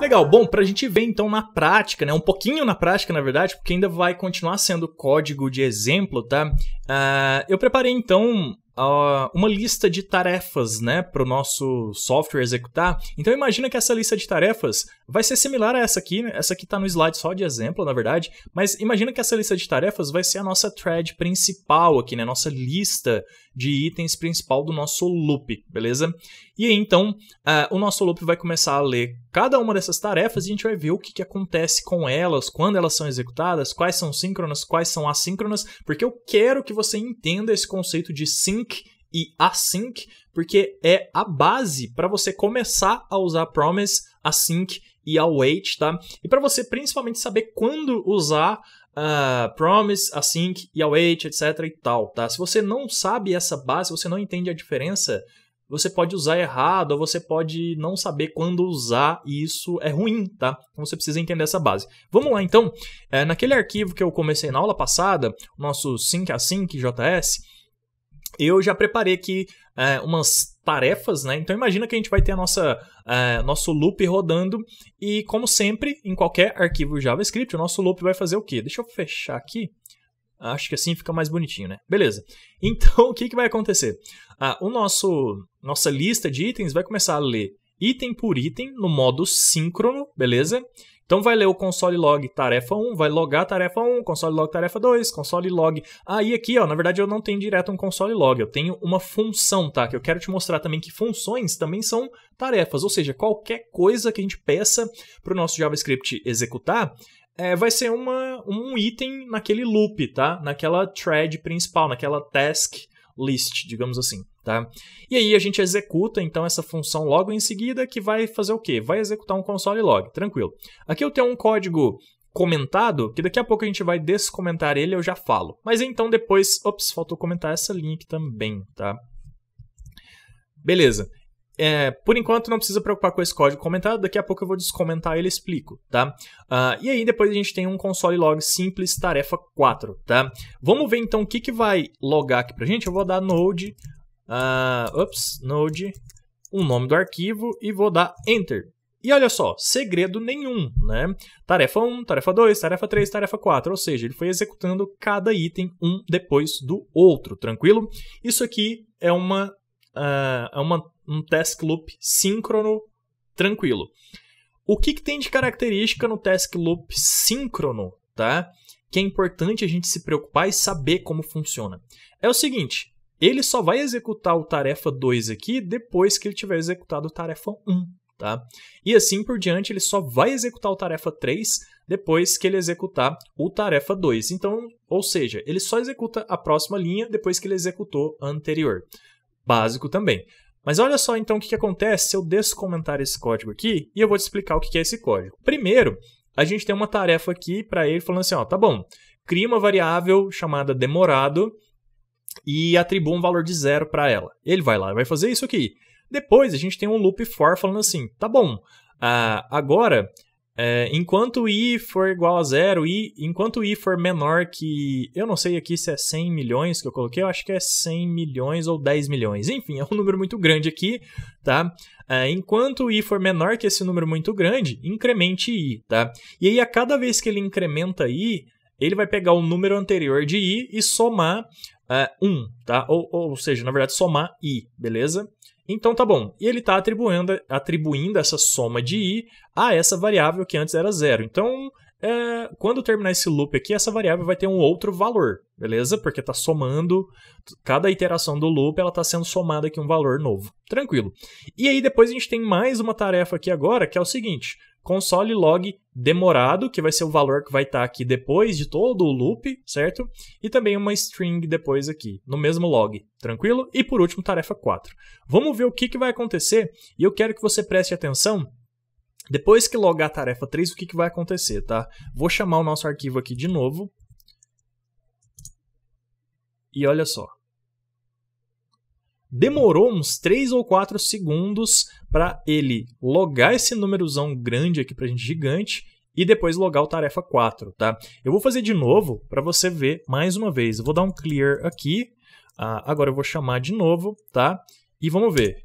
Legal, bom, para a gente ver então na prática, né, um pouquinho na prática na verdade, porque ainda vai continuar sendo código de exemplo, tá? Eu preparei então uma lista de tarefas, né, para o nosso software executar. Então imagina que essa lista de tarefas vai ser similar a essa aqui, né? Essa aqui está no slide só de exemplo, na verdade, mas imagina que essa lista de tarefas vai ser a nossa thread principal aqui, né, nossa lista de itens principal do nosso loop, beleza? E aí então o nosso loop vai começar a ler cada uma dessas tarefas e a gente vai ver o que acontece com elas, quando elas são executadas, quais são síncronas, quais são assíncronas, porque eu quero que você entenda esse conceito de sync e async, porque é a base para você começar a usar promise, async e await, tá? E para você principalmente saber quando usar promise, async e await, etc e tal, tá? Se você não sabe essa base, você não entende a diferença, você pode usar errado, ou você pode não saber quando usar, e isso é ruim, tá? Então você precisa entender essa base. Vamos lá, então. Naquele arquivo que eu comecei na aula passada, o nosso syncasync.js, eu já preparei aqui umas tarefas, né? Então imagina que a gente vai ter nosso loop rodando, e como sempre, em qualquer arquivo JavaScript, o nosso loop vai fazer o quê? Deixa eu fechar aqui. Acho que assim fica mais bonitinho, né? Beleza. Então, o que vai acontecer? Nossa lista de itens vai começar a ler item por item no modo síncrono, beleza? Então, vai ler o console log tarefa 1, vai logar tarefa 1, console log tarefa 2, console log... E aqui, ó, na verdade, eu não tenho direto um console log, eu tenho uma função, tá? Que eu quero te mostrar também que funções também são tarefas, ou seja, qualquer coisa que a gente peça para o nosso JavaScript executar, vai ser um item naquele loop, tá? Naquela thread principal, naquela task list, digamos assim, tá? E aí a gente executa, então, essa função logo em seguida, que vai fazer o quê? Vai executar um console log, tranquilo. Aqui eu tenho um código comentado, que daqui a pouco a gente vai descomentar ele, eu já falo. Mas então depois... Ops, faltou comentar essa linha aqui também, tá? Beleza. Por enquanto não precisa preocupar com esse código comentado, daqui a pouco eu vou descomentar ele e explico, tá? E aí depois a gente tem um console log simples tarefa 4, tá? Vamos ver então o que vai logar aqui pra gente. Eu vou dar node, node, o nome do arquivo e vou dar enter. E olha só, segredo nenhum, né? Tarefa 1, tarefa 2, tarefa 3, tarefa 4, ou seja, ele foi executando cada item um depois do outro, tranquilo? Isso aqui é um task loop síncrono tranquilo. O que tem de característica no task loop síncrono, tá? Que é importante a gente se preocupar e saber como funciona. É o seguinte, ele só vai executar o tarefa 2 aqui depois que ele tiver executado o tarefa 1, tá? E assim por diante, ele só vai executar o tarefa 3 depois que ele executar o tarefa 2. Então, ou seja, ele só executa a próxima linha depois que ele executou a anterior. Básico também. Mas olha só então o que acontece se eu descomentar esse código aqui e eu vou te explicar o que é esse código. Primeiro, a gente tem uma tarefa aqui para ele falando assim, ó, tá bom, cria uma variável chamada demorado e atribua um valor de 0 para ela. Ele vai lá e vai fazer isso aqui. Depois a gente tem um loop for falando assim, tá bom, agora... enquanto i for igual a 0, enquanto i for menor que... Eu não sei aqui se é 100 milhões que eu coloquei, eu acho que é 100 milhões ou 10 milhões. Enfim, é um número muito grande aqui, tá? Enquanto i for menor que esse número muito grande, incremente i, tá? E aí, a cada vez que ele incrementa i, ele vai pegar o número anterior de i e somar 1, tá? Ou seja, na verdade, somar i, beleza? Então tá bom, e ele está atribuindo essa soma de i a essa variável que antes era 0. Então, quando terminar esse loop aqui, essa variável vai ter um outro valor, beleza? Porque está somando, cada iteração do loop ela está sendo somada aqui um valor novo. Tranquilo. E aí depois a gente tem mais uma tarefa aqui agora, que é o seguinte, console log demorado, que vai ser o valor que vai estar aqui depois de todo o loop, certo? E também uma string depois aqui, no mesmo log, tranquilo? E por último, tarefa 4. Vamos ver o que vai acontecer, e eu quero que você preste atenção, depois que logar a tarefa 3, o que vai acontecer, tá? Vou chamar o nosso arquivo aqui de novo, e olha só. Demorou uns 3 ou 4 segundos para ele logar esse númerozão grande aqui pra gente, gigante, e depois logar o tarefa 4, tá? Eu vou fazer de novo para você ver mais uma vez. Eu vou dar um clear aqui, agora eu vou chamar de novo, tá? E vamos ver.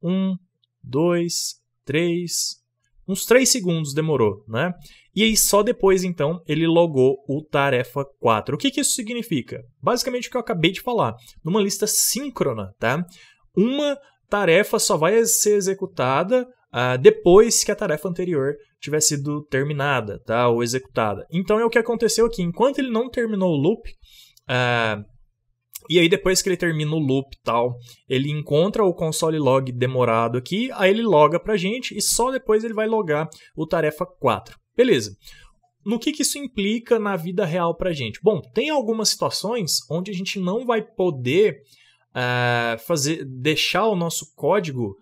1, 2, 3, uns 3 segundos demorou, né? E aí só depois, então, ele logou o tarefa 4. O que que isso significa? Basicamente o que eu acabei de falar. Numa lista síncrona, tá? Uma tarefa só vai ser executada depois que a tarefa anterior tiver sido terminada, tá? Ou executada. Então é o que aconteceu aqui. Enquanto ele não terminou o loop, e aí depois que ele termina o loop e tal, ele encontra o console log demorado aqui, aí ele loga pra gente e só depois ele vai logar o tarefa 4. Beleza. No que isso implica na vida real pra gente? Bom, tem algumas situações onde a gente não vai poder deixar o nosso código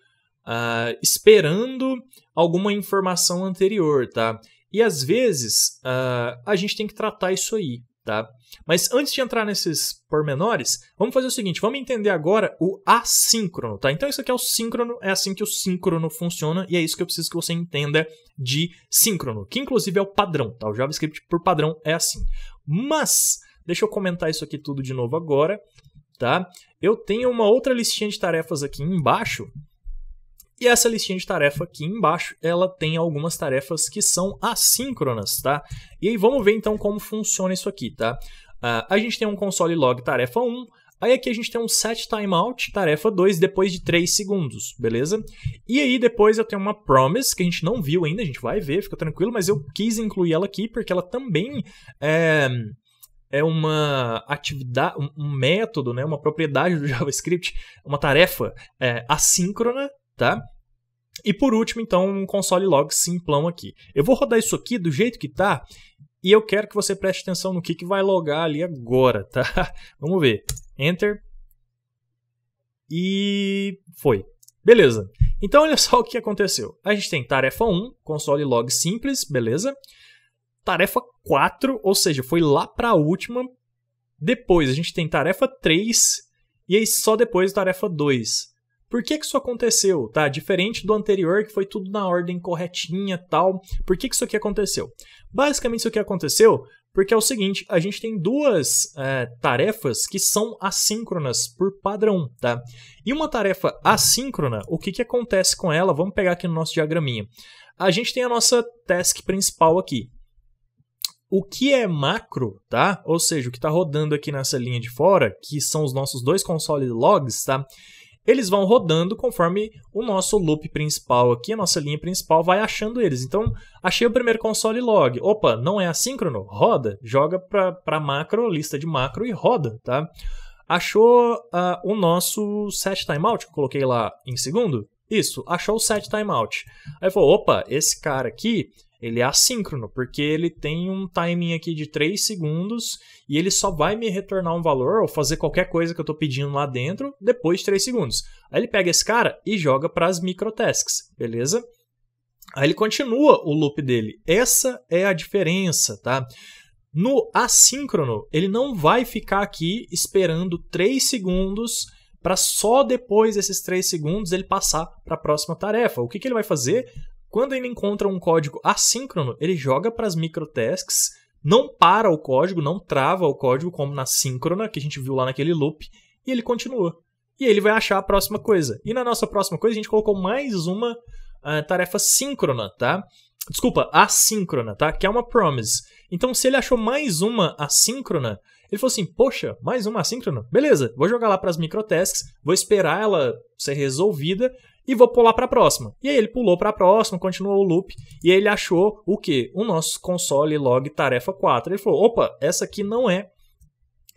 esperando alguma informação anterior, tá? E às vezes a gente tem que tratar isso aí, tá? Mas antes de entrar nesses pormenores, vamos fazer o seguinte, vamos entender agora o assíncrono, tá? Então isso aqui é o síncrono, é assim que o síncrono funciona e é isso que eu preciso que você entenda de síncrono, que inclusive é o padrão, tá? O JavaScript por padrão é assim. Mas, deixa eu comentar isso aqui tudo de novo agora, tá? Eu tenho uma outra listinha de tarefas aqui embaixo. E essa listinha de tarefa aqui embaixo, ela tem algumas tarefas que são assíncronas, tá? E aí vamos ver então como funciona isso aqui, tá? A gente tem um console log tarefa 1, aí aqui a gente tem um set timeout tarefa 2 depois de 3 segundos, beleza? E aí depois eu tenho uma promise, que a gente não viu ainda, a gente vai ver, fica tranquilo, mas eu quis incluir ela aqui porque ela também é uma atividade, um método, né? Uma propriedade do JavaScript, uma tarefa assíncrona, tá? E por último, então, um console log simplão aqui. Eu vou rodar isso aqui do jeito que tá e eu quero que você preste atenção no que vai logar ali agora, tá? Vamos ver. Enter. E foi. Beleza. Então, olha só o que aconteceu. A gente tem tarefa 1, console log simples, beleza? Tarefa 4, ou seja, foi lá para a última. Depois a gente tem tarefa 3 e aí só depois tarefa 2. Por que isso aconteceu, tá? Diferente do anterior, que foi tudo na ordem corretinha e tal. Por que isso aqui aconteceu? Basicamente isso aqui aconteceu porque é o seguinte, a gente tem duas tarefas que são assíncronas por padrão, tá? E uma tarefa assíncrona, o que acontece com ela? Vamos pegar aqui no nosso diagraminha. A gente tem a nossa task principal aqui. O que é macro, tá? Ou seja, o que está rodando aqui nessa linha de fora, que são os nossos dois console logs, tá? Eles vão rodando conforme o nosso loop principal aqui, a nossa linha principal, vai achando eles. Então, achei o primeiro console log. Opa, não é assíncrono? Roda. Joga para macro, lista de macro e roda, tá? Achou o nosso set timeout, que eu coloquei lá em segundo? Isso, achou o set timeout. Aí falou, opa, esse cara aqui, ele é assíncrono, porque ele tem um timing aqui de 3 segundos e ele só vai me retornar um valor ou fazer qualquer coisa que eu estou pedindo lá dentro depois de 3 segundos. Aí ele pega esse cara e joga para as microtasks, beleza? Aí ele continua o loop dele. Essa é a diferença, tá? No assíncrono, ele não vai ficar aqui esperando 3 segundos para só depois desses 3 segundos ele passar para a próxima tarefa. O que ele vai fazer? Quando ele encontra um código assíncrono, ele joga para as microtasks, não para o código, não trava o código como na síncrona, que a gente viu lá naquele loop, e ele continua. E ele vai achar a próxima coisa. E na nossa próxima coisa a gente colocou mais uma tarefa síncrona, tá? Desculpa, assíncrona, tá? Que é uma promise. Então se ele achou mais uma assíncrona, ele falou assim, poxa, mais uma assíncrona? Beleza, vou jogar lá para as microtasks, vou esperar ela ser resolvida, e vou pular para a próxima. E aí ele pulou para a próxima, continuou o loop, e aí ele achou o quê? O nosso console log tarefa 4. Ele falou, opa, essa aqui não é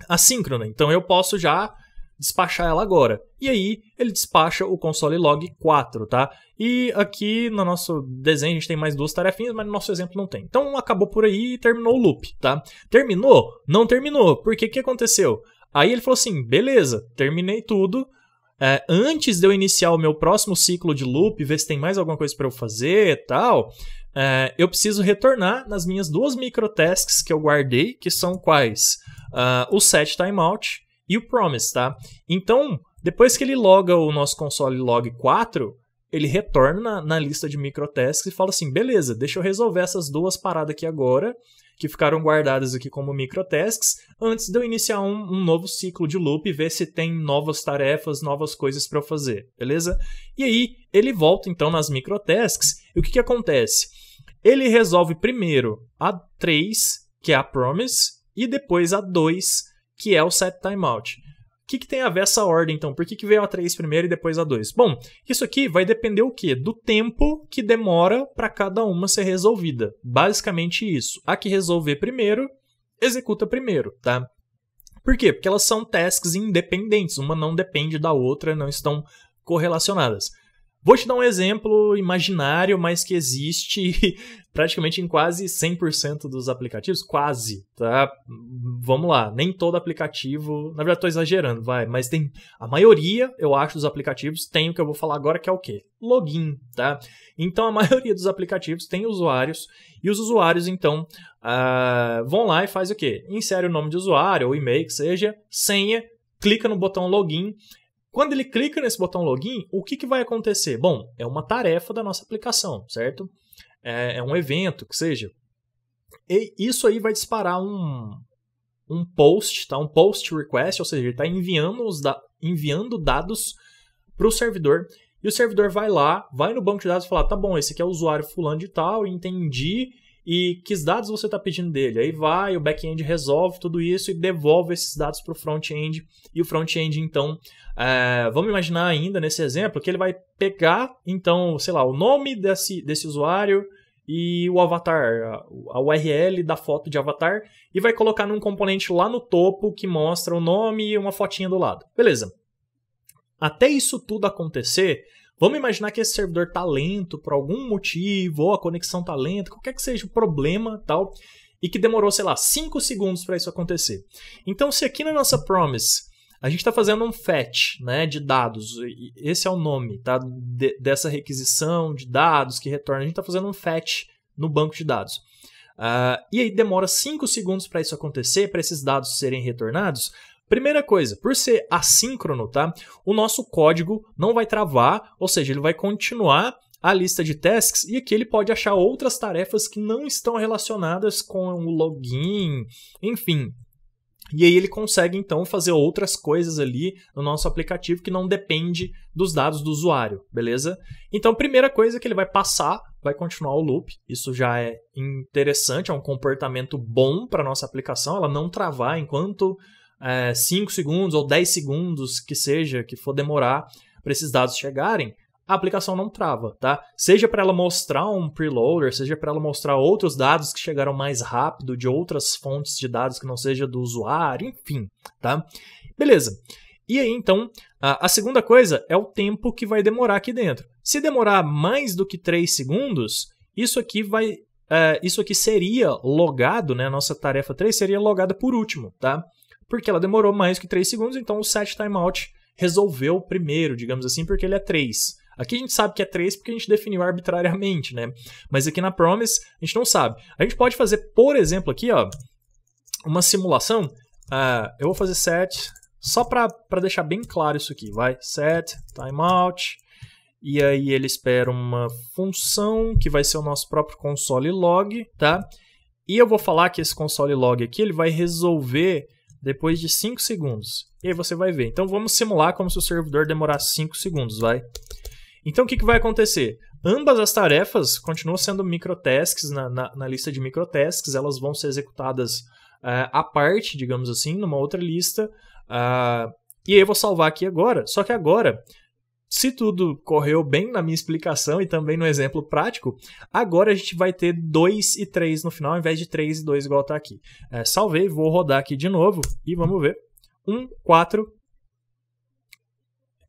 assíncrona, então eu posso já despachar ela agora. E aí ele despacha o console log 4, tá? E aqui no nosso desenho a gente tem mais 2 tarefinhas, mas no nosso exemplo não tem. Então acabou por aí e terminou o loop, tá? Terminou? Não terminou. Por que aconteceu? Aí ele falou assim, beleza, terminei tudo. Antes de eu iniciar o meu próximo ciclo de loop, ver se tem mais alguma coisa para eu fazer e tal, eu preciso retornar nas minhas 2 microtasks que eu guardei, que são quais? O set timeout e o promise, tá? Então, depois que ele loga o nosso console log 4, ele retorna na lista de microtasks e fala assim, beleza, deixa eu resolver essas 2 paradas aqui agora, que ficaram guardadas aqui como microtasks, antes de eu iniciar um novo ciclo de loop e ver se tem novas tarefas, novas coisas para eu fazer, beleza? E aí ele volta então nas microtasks, e o que acontece? Ele resolve primeiro a 3, que é a promise, e depois a 2, que é o set timeout. O que tem a ver essa ordem, então? Por que veio a 3 primeiro e depois a 2? Bom, isso aqui vai depender o quê? Do tempo que demora para cada uma ser resolvida. Basicamente isso. A que resolver primeiro, executa primeiro, tá? Por quê? Porque elas são tasks independentes. Uma não depende da outra, não estão correlacionadas. Vou te dar um exemplo imaginário, mas que existe praticamente em quase 100% dos aplicativos. Quase, tá? Vamos lá, nem todo aplicativo... Na verdade, estou exagerando, vai. Mas tem a maioria, eu acho, dos aplicativos tem o que eu vou falar agora, que é o quê? Login, tá? Então, a maioria dos aplicativos tem usuários. E os usuários, então, vão lá e faz o quê? Insere o nome de usuário, ou e-mail, que seja, senha, clica no botão login. Quando ele clica nesse botão login, o que vai acontecer? Bom, é uma tarefa da nossa aplicação, certo? É um evento, que seja. E isso aí vai disparar um post, tá? Um post request, ou seja, ele está enviando dados para o servidor. E o servidor vai lá, vai no banco de dados e fala, tá bom, esse aqui é o usuário fulano de tal, entendi. E que dados você está pedindo dele? Aí vai, o back-end resolve tudo isso e devolve esses dados para o front-end. E o front-end, então, vamos imaginar ainda nesse exemplo que ele vai pegar, então, sei lá, o nome desse usuário e o avatar, a URL da foto de avatar, e vai colocar num componente lá no topo que mostra o nome e uma fotinha do lado. Beleza. Até isso tudo acontecer... Vamos imaginar que esse servidor está lento por algum motivo, ou a conexão está lenta, qualquer que seja o problema, tal, e que demorou, sei lá, 5 segundos para isso acontecer. Então, se aqui na nossa promise a gente está fazendo um fetch, né, de dados, esse é o nome, tá, dessa requisição de dados que retorna, a gente está fazendo um fetch no banco de dados. E aí demora 5 segundos para isso acontecer, para esses dados serem retornados. Primeira coisa, por ser assíncrono, tá? O nosso código não vai travar, ou seja, ele vai continuar a lista de tasks e aqui ele pode achar outras tarefas que não estão relacionadas com o login, enfim. E aí ele consegue, então, fazer outras coisas ali no nosso aplicativo que não depende dos dados do usuário, beleza? Então, primeira coisa que ele vai passar, vai continuar o loop. Isso já é interessante, é um comportamento bom para a nossa aplicação, ela não travar enquanto... 5 segundos ou 10 segundos que seja, que for demorar para esses dados chegarem, a aplicação não trava, tá? Seja para ela mostrar um preloader, seja para ela mostrar outros dados que chegaram mais rápido de outras fontes de dados que não seja do usuário, enfim, tá? Beleza. E aí, então, a segunda coisa é o tempo que vai demorar aqui dentro. Se demorar mais do que 3 segundos, isso aqui seria logado, né? A nossa tarefa 3 seria logada por último, tá? Porque ela demorou mais que 3 segundos, então o set timeout resolveu primeiro, digamos assim, porque ele é 3. Aqui a gente sabe que é 3 porque a gente definiu arbitrariamente, né? Mas aqui na promise a gente não sabe. A gente pode fazer, por exemplo, aqui, ó, uma simulação. Eu vou fazer set, só para deixar bem claro isso aqui, vai. Set timeout, e aí ele espera uma função que vai ser o nosso próprio console log, tá? E eu vou falar que esse console log aqui, ele vai resolver... depois de 5 segundos. E aí você vai ver. Então vamos simular como se o servidor demorasse 5 segundos, vai. Então o que vai acontecer? Ambas as tarefas continuam sendo microtasks na lista de microtasks, elas vão ser executadas à parte, digamos assim, numa outra lista. E aí eu vou salvar aqui agora, só que agora... Se tudo correu bem na minha explicação e também no exemplo prático, agora a gente vai ter 2 e 3 no final, ao invés de 3 e 2 igual está aqui. Salvei, vou rodar aqui de novo e vamos ver. 1, 4,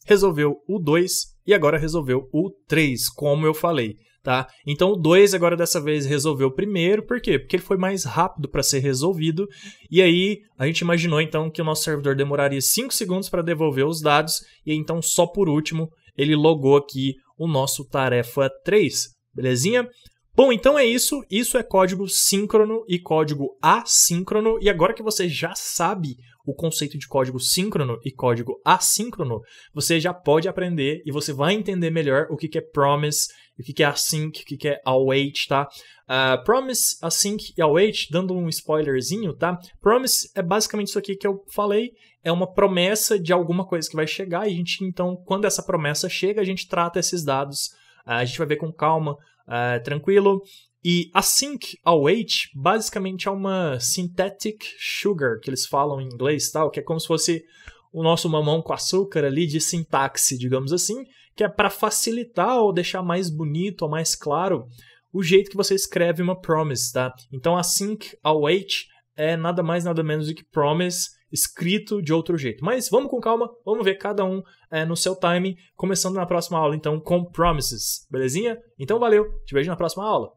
resolveu o 2 e agora resolveu o 3, como eu falei. Tá? Então o 2 agora dessa vez resolveu primeiro, por quê? Porque ele foi mais rápido para ser resolvido, e aí a gente imaginou então que o nosso servidor demoraria 5 segundos para devolver os dados, e aí, então só por último ele logou aqui o nosso tarefa 3, belezinha? Bom, então é isso é código síncrono e código assíncrono, e agora que você já sabe o conceito de código síncrono e código assíncrono, você já pode aprender e você vai entender melhor o que é promise o que é async, o que é await, tá? Promise, async e await, dando um spoilerzinho, tá? Promise é basicamente isso aqui que eu falei, é uma promessa de alguma coisa que vai chegar e a gente, então, quando essa promessa chega, a gente trata esses dados, a gente vai ver com calma, tranquilo. E async await basicamente é uma synthetic sugar, que eles falam em inglês, tal, que é como se fosse o nosso mamão com açúcar ali de sintaxe, digamos assim, que é para facilitar ou deixar mais bonito ou mais claro o jeito que você escreve uma promise, tá? Então async await é nada mais nada menos do que promise escrito de outro jeito. Mas vamos com calma, vamos ver cada um no seu timing, começando na próxima aula então com promises, belezinha? Então valeu, te vejo na próxima aula.